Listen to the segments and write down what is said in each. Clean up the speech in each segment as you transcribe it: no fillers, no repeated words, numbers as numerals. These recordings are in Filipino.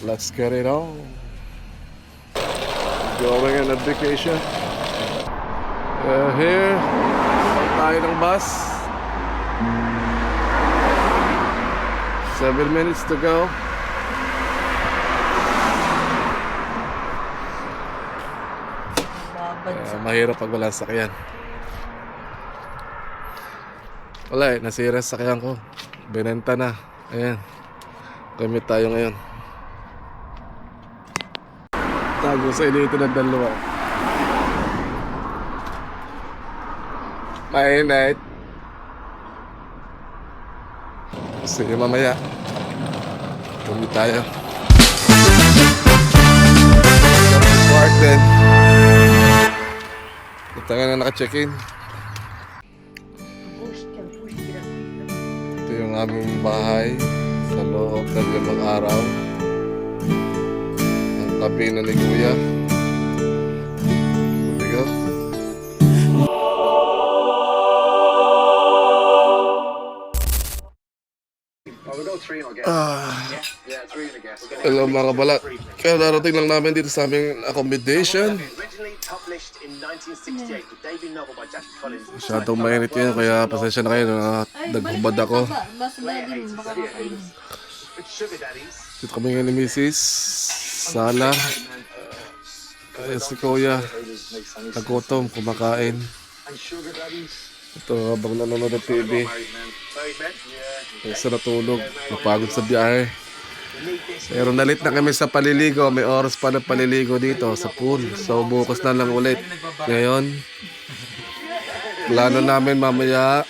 Let's get it on. Going on a vacation. Here, tayo ng bus. 7 minutes to go. Mahirap pag walang sakyan. Wala nasira sa sakyan ko. Binenta na. Ayan. Gamit tayo ngayon. Tago sa inito ng dalawa. Mainit. Sige mamaya. Gamit tayo. Park din. Ito nga na naka-check-in. Ito yung aming bahay sa loob ng 5 araw. Ang tabi na ni Kuya. There you go. Hello mga kabalat. Kaya darating lang namin dito sa aming accommodation. Masyadong mainit yun, kaya pasensya na kayo na nagbubad ako. Dito kami ngayon ni Mrs. Sala. Kaya si Kuya nagutom, kumakain. Ito habang nanonood ng TV. Isa natulog, napagod sa biyahe. Pero nalit na kami sa paliligo. May oras pa na paliligo dito sa pool. So bukas na lang ulit. Ngayon plano namin mamaya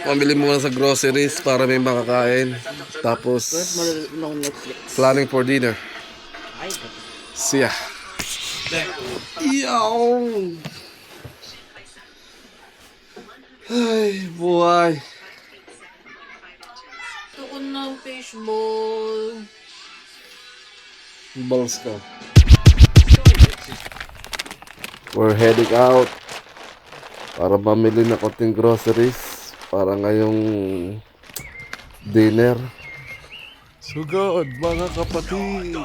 mamili muna sa groceries para may makakain. Tapos planning for dinner. See ya. Yo! Ay, buhay. Gusto ko ng fishball. Balls ka. We're heading out para mamili na konting groceries para ngayong dinner. Sugod mga kapatid.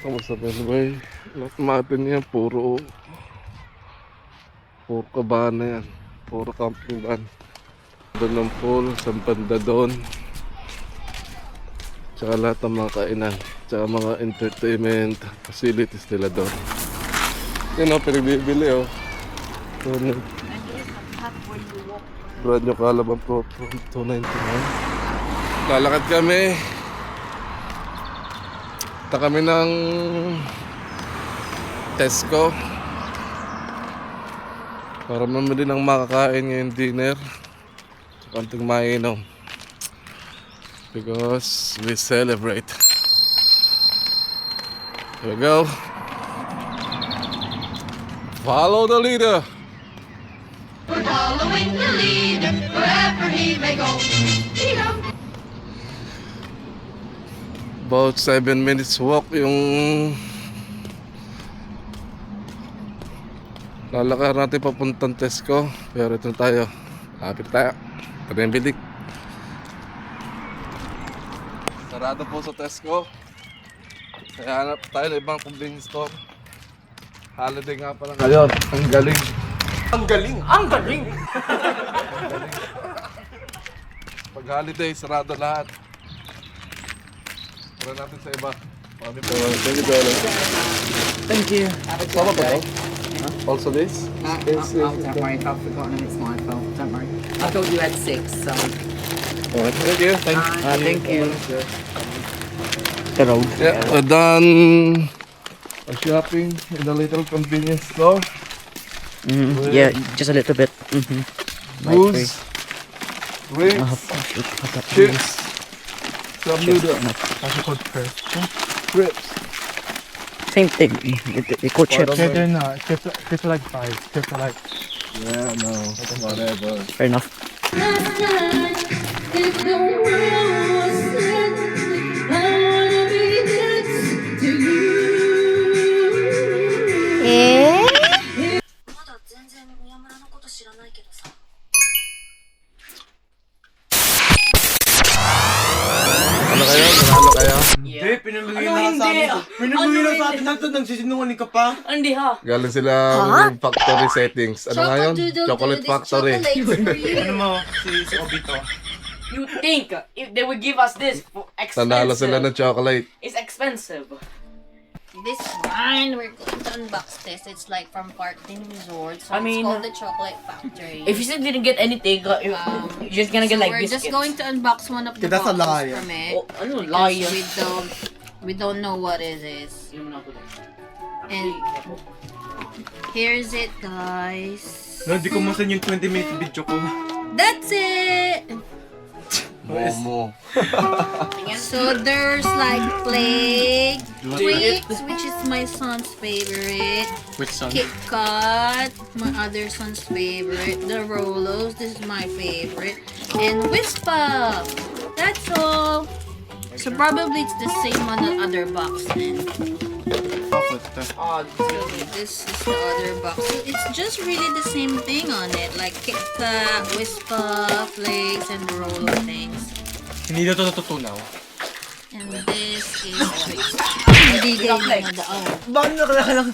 Kamusta ba boy? Lahat natin yan puro kabana yan. Puro camping van. Doon ng pool, sa banda doon. Tsaka lahat ng mga kainan. Tsaka mga entertainment facilities nila doon. Yan o, pinagbibili o. Brand new Calaban Pro 299. Lalakad kami. Punta kami ng Tesco para mamili ng makakain ngayong dinner. Konting mainom because we celebrate. Here we go. Follow the leader. We're following the leader wherever he may go. About 7 minutes walk yung lalakar natin papuntang Tesco. Pero ito tayo. Lapit tayo. Ito na yung bilik. Sarado po sa Tesco. Kaya hanap tayo ng ibang convenience store. Holiday nga pala ngayon. Ang galing. Ang galing! Ang galing! Pag holiday, sarado lahat. Tara natin sa iba. Thank you. Sama ba ito? Also this? Don't worry, if I've forgotten it's my fault. Don't worry. I thought you had 6, so... Thank you. Thank you. Yeah, we're done shopping in a little convenience store. Yeah, just a little bit. Booze, drinks, chips, some noodles, crips. Same thing. Equal chips. They're not. Chips are like 5. Chips are like... Yeah, no, whatever. Fair enough. Last night, if the world was end, I wanna be next to you. まだ全然宮村のこと知らないけどさ。Ano pinamigay na sa amin. Pinamigay na sa atin na ito, nagsisinungaling ka pa. Hindi ha. Galing sila yung factory settings. Ano nga yun? Chocolate factory. Ano mo, si Obito? You think if they would give us this for Tandala sila expensive? ng chocolate. It's expensive. This one, we're going to unbox this. It's like from Parkton Resort. So I mean, it's called the Chocolate Factory. If you still didn't get anything, you're just gonna get So like we're biscuits. just going to unbox one of the That's a boxes lie. from it. Oh, ano, Because liar. we don't know what it is. And here's it, guys. No, di ko masan yung 20-minute video ko. That's it. Momo. So there's like Plague, Twix, which is my son's favorite. Which song? Kit Kat, my other son's favorite. The Rolos, this is my favorite. And Whispa. That's all. So probably it's the same on the other box then. So this is the other box. So it's just really the same thing on it. Like Kit Kat, Whispa, Flakes, and the Rolo things. Hindi na ito natutunaw. And this is Twix. Bigay na daw. Bakit nakalalang?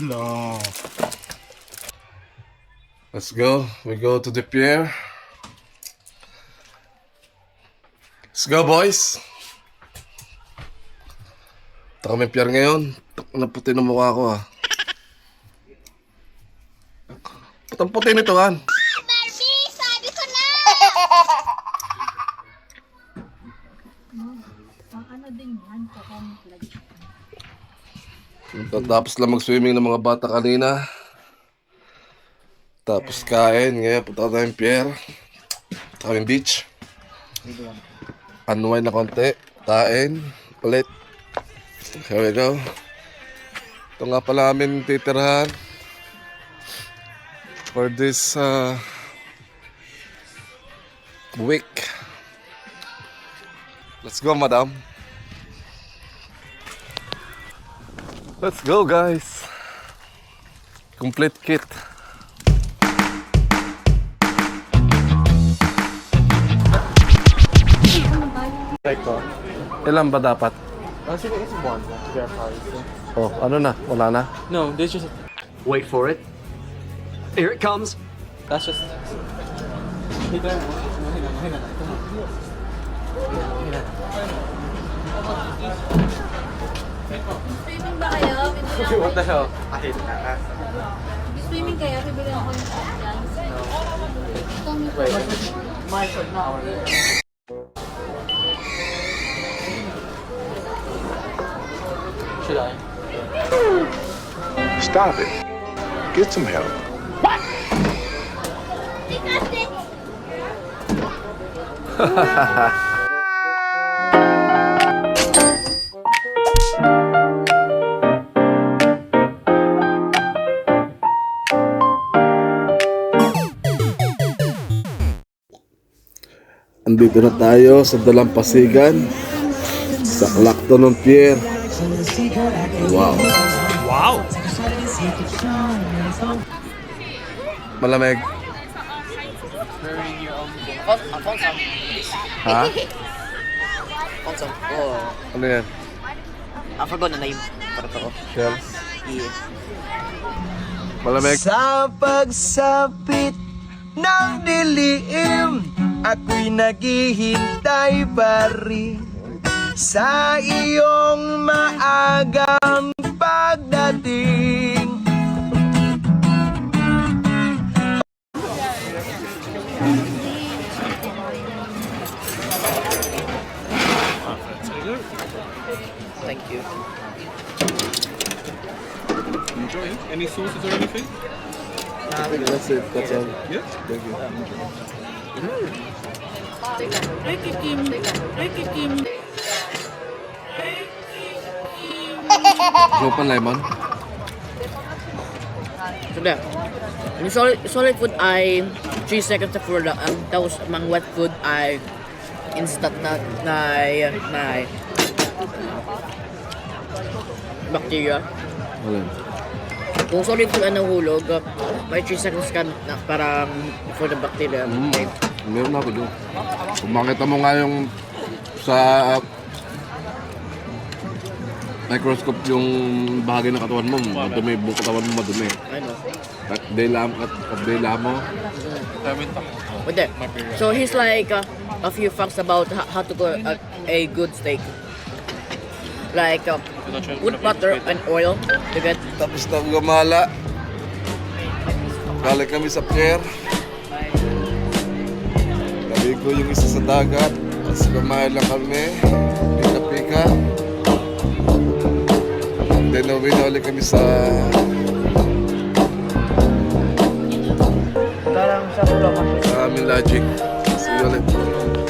No. Let's go. We go to the pier. Let's go, boys. Ito kami pier ngayon. Naputi ng mukha ko, ha. Putang-puti nito, han. Barbie, sabi ko na! Tapos lang mag-swimming ng mga bata kanina. Tapos kain. Ngayon, punta na yung pier. Ito kami beach. Unwind na konti. Kain. Ulit. Here we go. Ito nga pala amin titirahan for this week. Let's go, madam. Let's go, guys. Complete kit. Ilan ba dapat? It's one to verify. Oh, ano na? Wala na? No, there's just Wait for it. Here it comes. that's just. Swimming ba kayo? Bibili ako. What the hell? Swimming kayo? Bibili ako yung dance. Should I? Stop it. Get some help. Andito na tayo sa Dalampasigan sa Clacton Pier. Wow. Wow! Malamig. Ha? Oh, Ano yan? I forgot na name. Para to. Shells? Yeah. Malamig. Sa pagsapit ng dilim, ako'y naghihintay pa rin sa iyong maagang pagdating. Thank you. Enjoy. Any sauces or anything? That's it. That's all. Yeah. Thank you. Open lemon. So there. Yung solid food ay 3 seconds for the tapos mang wet food ay instant na bacteria. Alin? Kung solid food ang nahulog, may 3 seconds ka na parang for the bacteria. Okay. Meron ako doon. Kung makita mo nga yung sa microscope yung bahagi ng katawan mo, madumi, buong katawan mo madumi. I know. At dela mo, But there. So he's like a few facts about how to cook a good steak. Like put butter and oil to get. tapos na gumala. Galing kami sa pier. Naligo yung isa sa dagat. Tapos gumala lang kami. Pika-pika. Then uwi na ulit kami sa aming lodging. See you ulit.